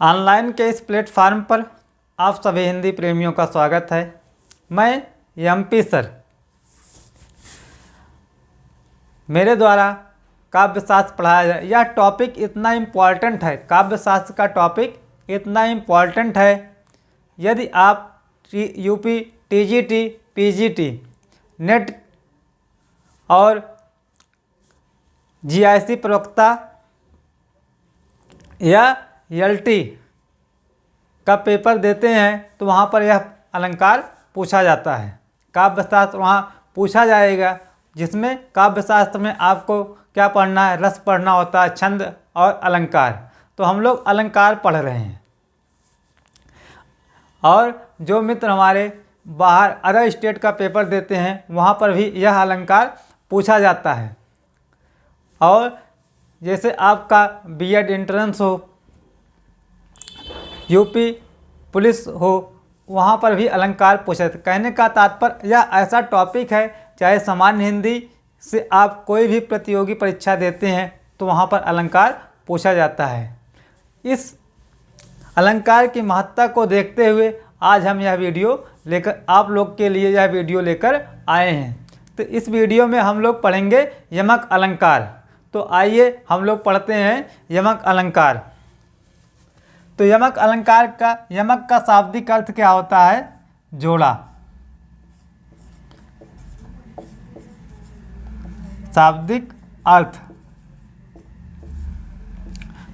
Online के इस platform पर आप सभी हिंदी प्रेमियों का स्वागत है। मैं एमपी सर। मेरे द्वारा काव्यशास्त्र पढ़ाया जाए, यह टॉपिक इतना इम्पॉर्टेंट है, काव्यशास्त्र का टॉपिक इतना इम्पॉर्टेंट है। यदि आप यूपी, टीजीटी, पीजीटी, नेट और जीआईसी प्रवक्ता या एलटी का पेपर देते हैं तो वहाँ पर यह अलंकार पूछा जाता है। काव्यशास्त्र वहाँ पूछा जाएगा, जिसमें काव्यशास्त्र में आपको क्या पढ़ना है, रस पढ़ना होता है, छंद और अलंकार। तो हम लोग अलंकार पढ़ रहे हैं। और जो मित्र हमारे बाहर अदर स्टेट का पेपर देते हैं वहाँ पर भी यह अलंकार पूछा जाता है। और जैसे आपका बीएड एंट्रेंस हो, यूपी पुलिस हो, वहाँ पर भी अलंकार पूछा जाता है। कहने का तात्पर्य यह ऐसा टॉपिक है, चाहे सामान्य हिंदी से आप कोई भी प्रतियोगी परीक्षा देते हैं तो वहाँ पर अलंकार पूछा जाता है। इस अलंकार की महत्ता को देखते हुए आज हम यह वीडियो लेकर आप लोग के लिए यह वीडियो लेकर आए हैं। तो इस वीडियो में हम लोग पढ़ेंगे यमक अलंकार। तो आइए हम लोग पढ़ते हैं यमक अलंकार। तो यमक अलंकार का यमक का शाब्दिक अर्थ क्या होता है? जोड़ा। शाब्दिक अर्थ,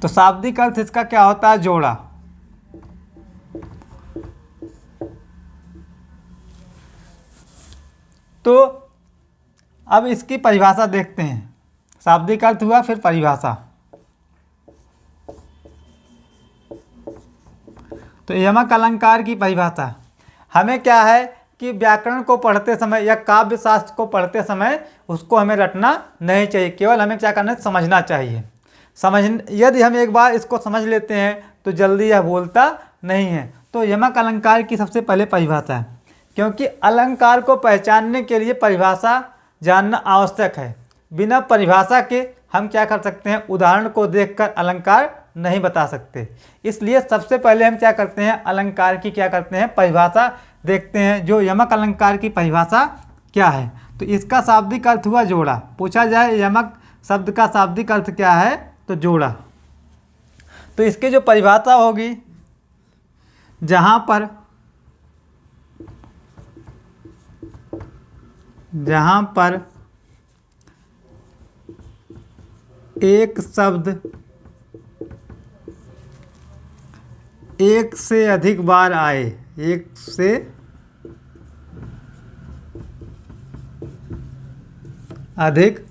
तो शाब्दिक अर्थ इसका क्या होता है? जोड़ा। तो अब इसकी परिभाषा देखते हैं। शाब्दिक अर्थ हुआ, फिर परिभाषा। तो यमक अलंकार की परिभाषा हमें क्या है कि व्याकरण को पढ़ते समय या काव्य शास्त्र को पढ़ते समय उसको हमें रटना नहीं चाहिए, केवल हमें क्या करना है, समझना चाहिए। यदि हम एक बार इसको समझ लेते हैं तो जल्दी यह बोलता नहीं है। तो यमक अलंकार की सबसे पहले परिभाषा है, क्योंकि अलंकार को पहचानने के लिए परिभाषा जानना आवश्यक है। बिना परिभाषा के हम क्या कर सकते हैं, उदाहरण को देखकर अलंकार नहीं बता सकते। इसलिए सबसे पहले हम क्या करते हैं, अलंकार की क्या करते हैं, परिभाषा देखते हैं। जो यमक अलंकार की परिभाषा क्या है? तो इसका शाब्दिक अर्थ हुआ जोड़ा। पूछा जाए यमक शब्द का शाब्दिक अर्थ क्या है, तो जोड़ा। तो इसकी जो परिभाषा होगी, जहाँ पर एक शब्द एक से अधिक बार आए, एक से अधिक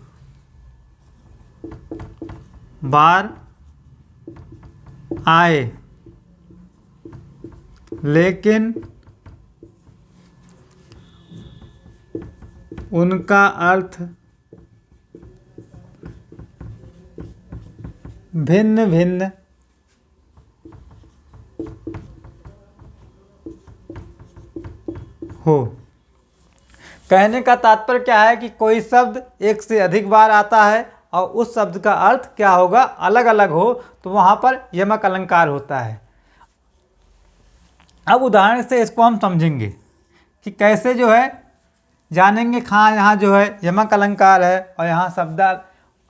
बार आए, लेकिन उनका अर्थ भिन्न भिन्न हो। कहने का तात्पर्य क्या है कि कोई शब्द एक से अधिक बार आता है और उस शब्द का अर्थ क्या होगा, अलग अलग हो, तो वहाँ पर यमक अलंकार होता है। अब उदाहरण से इसको हम समझेंगे कि कैसे जो है जानेंगे। यहाँ जो है यमक अलंकार है और यहाँ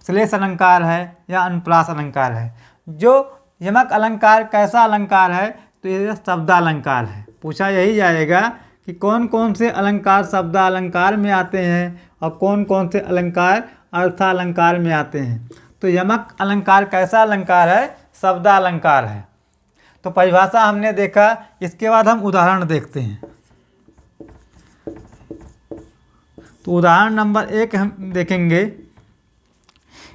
श्लेष अलंकार है या अनुप्रास अलंकार है। जो यमक अलंकार कैसा अलंकार है, तो ये शब्दालंकार है। पूछा यही जाएगा कि कौन कौन से अलंकार शब्दालंकार में आते हैं और कौन कौन से अलंकार अर्थालंकार में आते हैं। तो यमक अलंकार कैसा अलंकार है? शब्दालंकार है। तो परिभाषा हमने देखा, इसके बाद हम उदाहरण देखते हैं। तो उदाहरण नंबर 1 हम देखेंगे।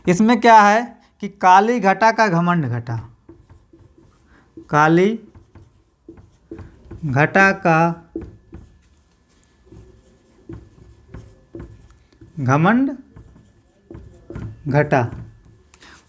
इसमें क्या है कि काली घटा का घमंड घटा। काली घटा का घमंड घटा।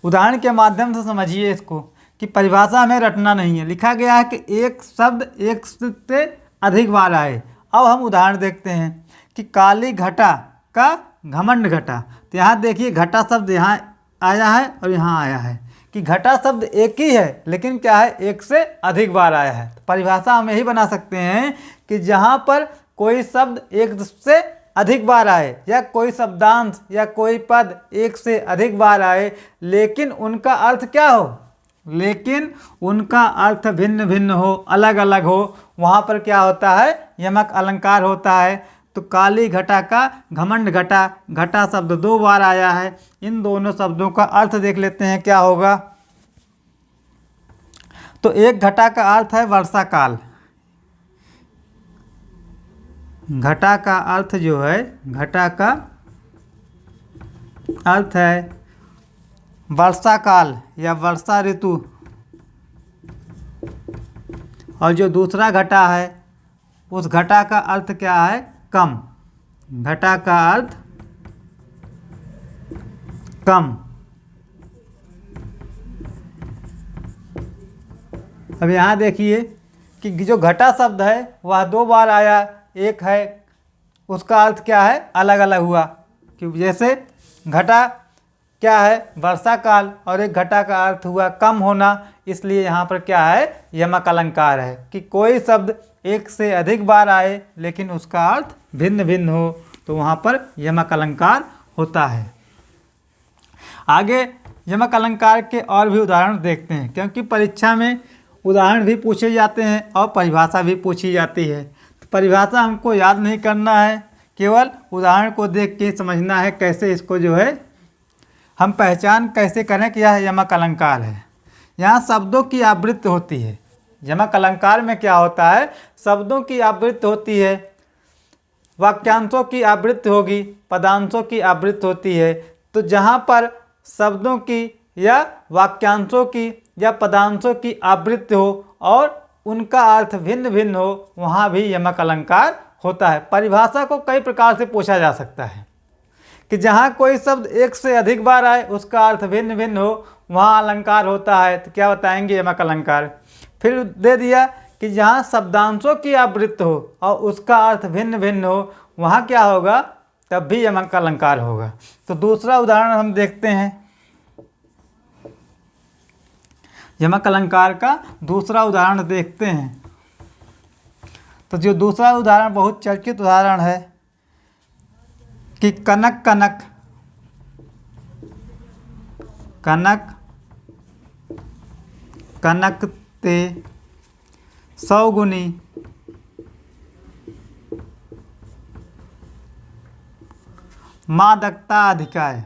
उदाहरण के माध्यम से समझिए इसको कि परिभाषा हमें रटना नहीं है। लिखा गया है कि एक शब्द एक से अधिक बार आए। अब हम उदाहरण देखते हैं कि काली घटा का घमंड घटा। तो यहाँ देखिए घटा शब्द यहाँ आया है और यहाँ आया है। कि घटा शब्द एक ही है लेकिन क्या है, एक से अधिक बार आया है। तो परिभाषा हम यही बना सकते हैं कि जहाँ पर कोई शब्द एक से अधिक बार आए या कोई शब्दांश या कोई पद एक से अधिक बार आए लेकिन उनका अर्थ क्या हो, लेकिन उनका अर्थ भिन्न भिन्न हो, अलग अलग हो, वहाँ पर क्या होता है, यमक अलंकार होता है। तो काली घटा का घमंड घटा, घटा शब्द 2 बार आया है। इन दोनों शब्दों का अर्थ देख लेते हैं क्या होगा। तो एक घटा का अर्थ है वर्षा काल, घटा का अर्थ जो है, घटा का अर्थ है वर्षा काल या वर्षा ऋतु। और जो दूसरा घटा है उस घटा का अर्थ क्या है, कम, घटा का अर्थ कम। अब यहाँ देखिए कि जो घटा शब्द है वह 2 बार आया, एक है उसका अर्थ क्या है, अलग अलग हुआ। क्योंकि जैसे घटा क्या है, वर्षा काल, और एक घटा का अर्थ हुआ कम होना, इसलिए यहाँ पर क्या है, यमक अलंकार है कि कोई शब्द एक से अधिक बार आए लेकिन उसका अर्थ भिन्न भिन्न हो, तो वहाँ पर यमक अलंकार होता है। आगे यमक अलंकार के और भी उदाहरण देखते हैं, क्योंकि परीक्षा में उदाहरण भी पूछे जाते हैं और परिभाषा भी पूछी जाती है। तो परिभाषा हमको याद नहीं करना है, केवल उदाहरण को देख के समझना है कैसे इसको जो है हम पहचान कैसे करें कि यह यमक अलंकार है। यहाँ शब्दों की आवृत्ति होती है। यमक अलंकार में क्या होता है, शब्दों की आवृत्ति होती है, वाक्यांशों की आवृत्ति होगी, पदांशों की आवृत्ति होती है। तो जहाँ पर शब्दों की या वाक्यांशों की या पदांशों की आवृत्ति हो और उनका अर्थ भिन्न भिन्न हो, वहाँ भी यमक अलंकार होता है। परिभाषा को कई प्रकार से पूछा जा सकता है कि जहाँ कोई शब्द एक से अधिक बार आए उसका अर्थ भिन्न भिन्न हो, वहाँ अलंकार होता है। तो क्या बताएंगे, यमक अलंकार। फिर दे दिया कि जहाँ शब्दांशों की आवृत्ति हो और उसका अर्थ भिन्न भिन्न हो, वहाँ क्या होगा, तब भी यमक अलंकार होगा। तो दूसरा उदाहरण हम देखते हैं, यमक अलंकार का दूसरा उदाहरण देखते हैं। तो जो दूसरा उदाहरण बहुत चर्चित उदाहरण है कि कनक कनक, कनक कनक ते 100 गुनी, मादकता अधिकाय,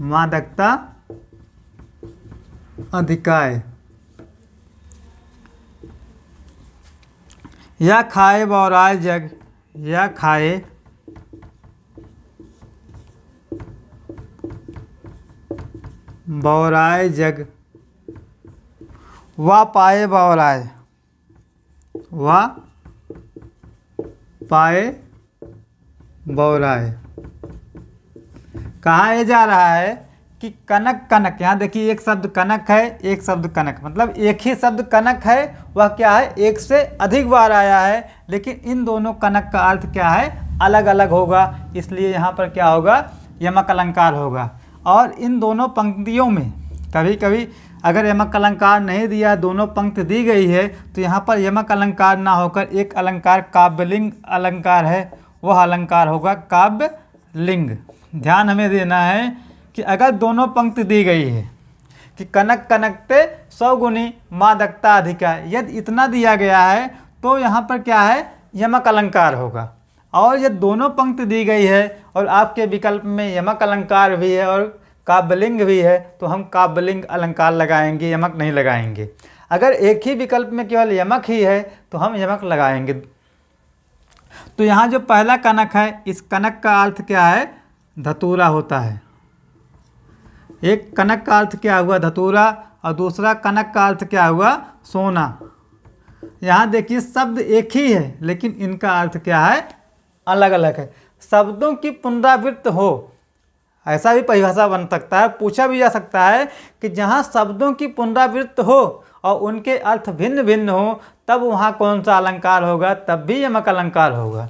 मादकता अधिकाय। या खाए बौराए जग, या खाए बौराए जग, वा पाए बौराए, वा पाए बौराए। कहा यह जा रहा है कि कनक कनक, यहाँ देखिए एक शब्द कनक है, एक शब्द कनक, मतलब एक ही शब्द कनक है, वह क्या है, एक से अधिक बार आया है, लेकिन इन दोनों कनक का अर्थ क्या है, अलग अलग होगा। इसलिए यहाँ पर क्या होगा, यमक अलंकार होगा। और इन दोनों पंक्तियों में कभी कभी अगर यमक अलंकार नहीं दिया, दोनों पंक्ति दी गई है, तो यहाँ पर यमक अलंकार ना होकर एक अलंकार काव्यलिंग अलंकार है, वह अलंकार होगा काव्यलिंग। ध्यान हमें देना है कि अगर दोनों पंक्ति दी गई है कि कनक कनकते 100 गुनी मादकता अधिका, यदि इतना दिया गया है तो यहाँ पर क्या है, यमक अलंकार होगा। और ये दोनों पंक्ति दी गई है और आपके विकल्प में यमक अलंकार भी है और काव्यलिंग भी है, तो हम काव्यलिंग अलंकार लगाएंगे, यमक नहीं लगाएंगे। अगर एक ही विकल्प में केवल यमक ही है तो हम यमक लगाएंगे। तो यहाँ जो पहला कनक है, इस कनक का अर्थ क्या है, धतूरा होता है। एक कनक का अर्थ क्या हुआ, धतूरा, और दूसरा कनक का अर्थ क्या हुआ, सोना। यहाँ देखिए शब्द एक ही है लेकिन इनका अर्थ क्या है, अलग अलग है। शब्दों की पुनरावृत्ति हो, ऐसा भी परिभाषा बन सकता है, पूछा भी जा सकता है कि जहाँ शब्दों की पुनरावृत्ति हो और उनके अर्थ भिन्न भिन्न हो, तब वहाँ कौन सा अलंकार होगा, तब भी यमक अलंकार होगा।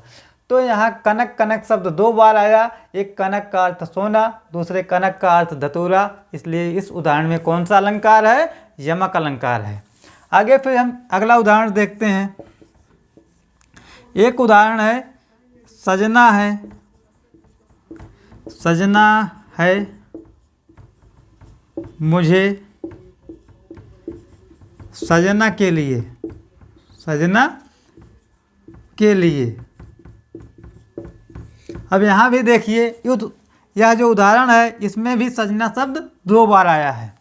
तो यहाँ कनक कनक शब्द 2 बार आया। एक कनक का अर्थ सोना, दूसरे कनक का अर्थ धतूरा, इसलिए इस उदाहरण में कौन सा अलंकार है? यमक अलंकार है। आगे फिर हम अगला उदाहरण देखते हैं। एक उदाहरण है सजना है, सजना है मुझे सजना के लिए, सजना के लिए। अब यहाँ भी देखिए यह जो उदाहरण है इसमें भी सजना शब्द 2 बार आया है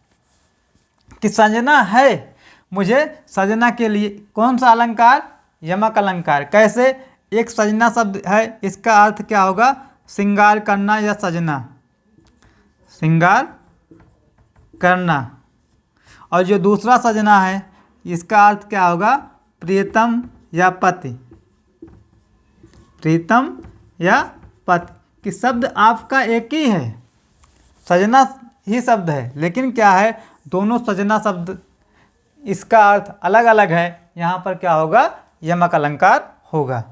कि सजना है मुझे सजना के लिए। कौन सा अलंकार? यमक अलंकार। कैसे? एक सजना शब्द है, इसका अर्थ क्या होगा? श्रृंगार करना या सजना, श्रृंगार करना। और जो दूसरा सजना है इसका अर्थ क्या होगा? प्रियतम या पति, प्रीतम या पति। कि शब्द आपका एक ही है, सजना ही शब्द है, लेकिन क्या है दोनों सजना शब्द इसका अर्थ अलग अलग है। यहाँ पर क्या होगा? यमक अलंकार होगा।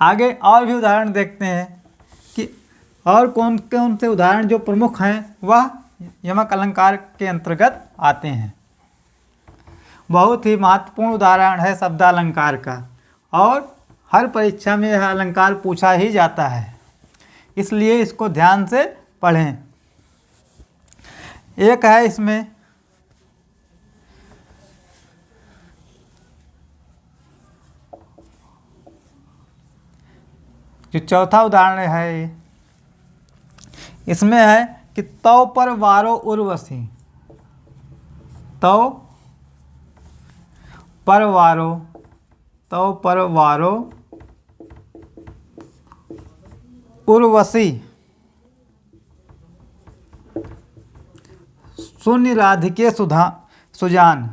आगे और भी उदाहरण देखते हैं कि और कौन कौन से उदाहरण जो प्रमुख हैं वह यमक अलंकार के अंतर्गत आते हैं। बहुत ही महत्वपूर्ण उदाहरण है शब्दालंकार का, और हर परीक्षा में यह अलंकार पूछा ही जाता है, इसलिए इसको ध्यान से पढ़ें। एक है इसमें जो चौथा उदाहरण है इसमें है कि तौ पर वारो उर्वशी, तौ पर वारो, तौ पर वारो उर्वशी सुन राधिके सुधा सुजान,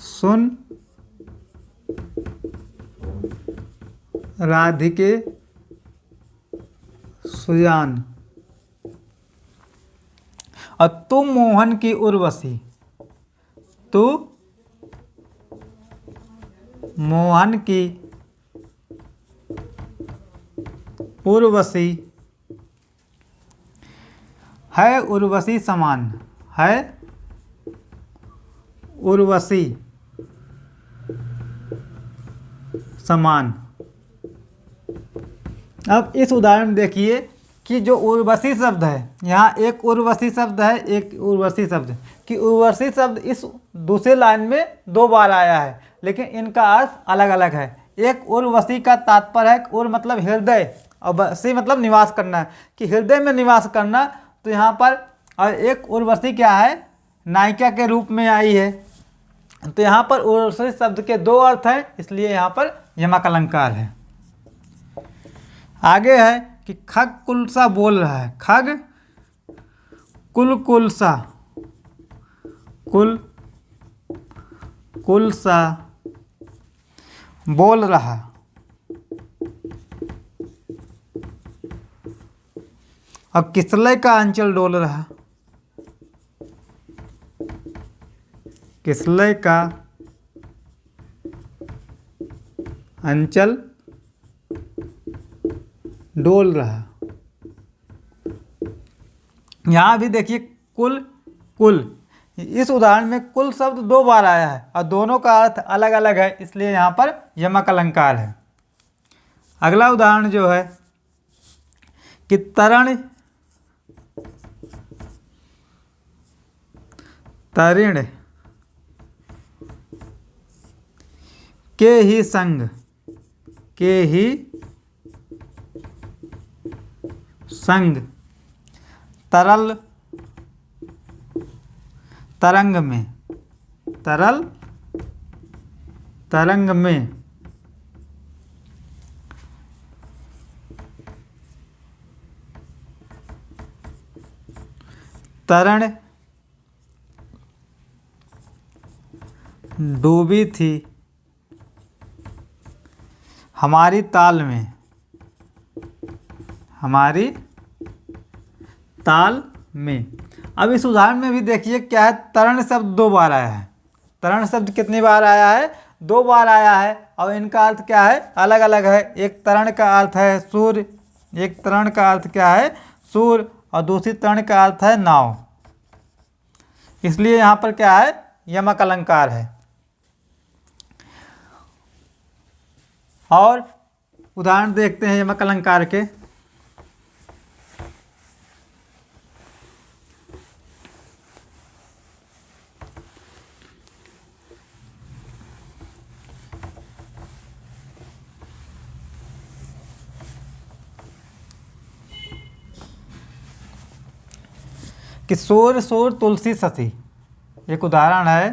सुन राधिके सुजान। और तू मोहन की उर्वशी, तू मोहन की उर्वशी है उर्वशी समान, है उर्वशी समान। अब इस उदाहरण में देखिए कि जो उर्वशी शब्द है, यहाँ एक उर्वशी शब्द है, एक उर्वशी शब्द, कि उर्वशी शब्द इस दूसरे लाइन में 2 बार आया है, लेकिन इनका अर्थ अलग अलग है। एक उर्वशी का तात्पर्य है, उर मतलब हृदय और वशी मतलब निवास करना है, कि हृदय में निवास करना। तो यहाँ पर और एक उर्वशी क्या है? नायिका के रूप में आई है। तो यहाँ पर उर्वशी शब्द के 2 अर्थ हैं, इसलिए यहाँ पर यमक अलंकार है। आगे है कि खग कुलसा बोल रहा है, खग कुलसा, कुलसा बोल रहा। और किसलय का अंचल डोल रहा, किसलय का अंचल डोल रहा। यहाँ भी देखिए कुल, इस उदाहरण में कुल शब्द 2 बार आया है और दोनों का अर्थ अलग अलग है, इसलिए यहाँ पर यमक अलंकार है। अगला उदाहरण जो है कि तरण के ही संग, के ही संग तरल तरंग में, तरल तरंग में तरण डूबी थी हमारी ताल में, हमारी ताल में। अब इस उदाहरण में भी देखिए क्या है, तरण शब्द 2 बार आया है। तरण शब्द कितनी बार आया है? 2 बार आया है। और इनका अर्थ क्या है, अलग अलग है। एक तरण का अर्थ है सूर्य, एक तरण का अर्थ क्या है, सूर्य, और दूसरी तरण का अर्थ है नाव। इसलिए यहाँ पर क्या है, यमक अलंकार है। और उदाहरण देखते हैं यमक अलंकार के। कि सूर्य सूर्य तुलसी ससी, एक उदाहरण है,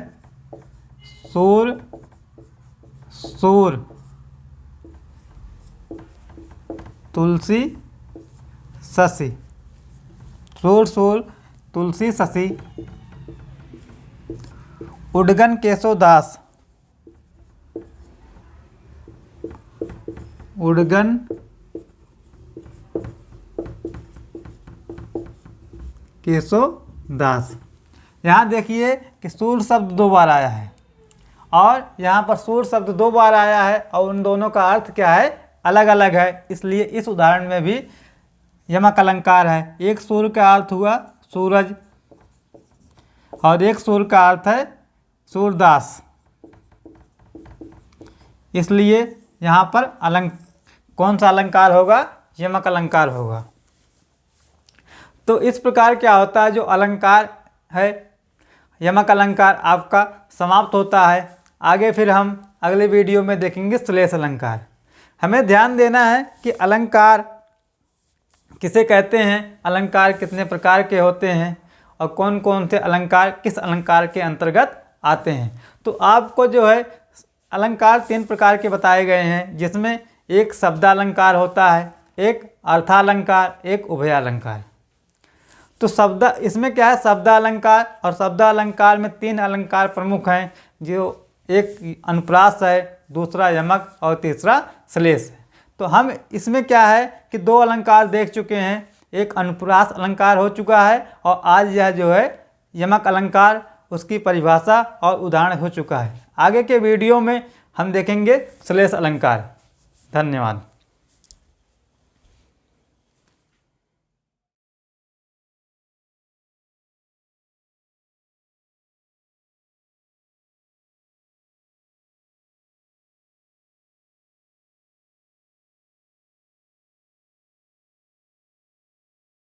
सूर्य सूर्य तुलसी ससी, सूर्य सूर्य तुलसी ससी, उडगन केशव दास, उडगन केशव दास। यहाँ देखिए कि सूर्य शब्द 2 बार आया है और यहाँ पर सूर्य शब्द 2 बार आया है और उन दोनों का अर्थ क्या है, अलग अलग है। इसलिए इस उदाहरण में भी यमक अलंकार है। एक सूर्य का अर्थ हुआ सूरज और एक सूर्य का अर्थ है सूरदास। इसलिए यहाँ पर कौन सा अलंकार होगा, यमक अलंकार होगा। तो इस प्रकार क्या होता है, जो अलंकार है यमक अलंकार आपका समाप्त होता है। आगे फिर हम अगले वीडियो में देखेंगे श्लेष अलंकार। हमें ध्यान देना है कि अलंकार किसे कहते हैं, अलंकार कितने प्रकार के होते हैं और कौन कौन से अलंकार किस अलंकार के अंतर्गत आते हैं। तो आपको जो है अलंकार 3 प्रकार के बताए गए हैं, जिसमें एक शब्दालंकार होता है, एक अर्थालंकार, एक उभयालंकार। तो इसमें क्या है, शब्दालंकार, और शब्दालंकार में 3 अलंकार प्रमुख हैं, जो एक अनुप्रास है, दूसरा यमक और तीसरा श्लेष है। तो हम इसमें क्या है कि 2 अलंकार देख चुके हैं, एक अनुप्रास अलंकार हो चुका है और आज यह जो है यमक अलंकार, उसकी परिभाषा और उदाहरण हो चुका है। आगे के वीडियो में हम देखेंगे श्लेष अलंकार। धन्यवाद।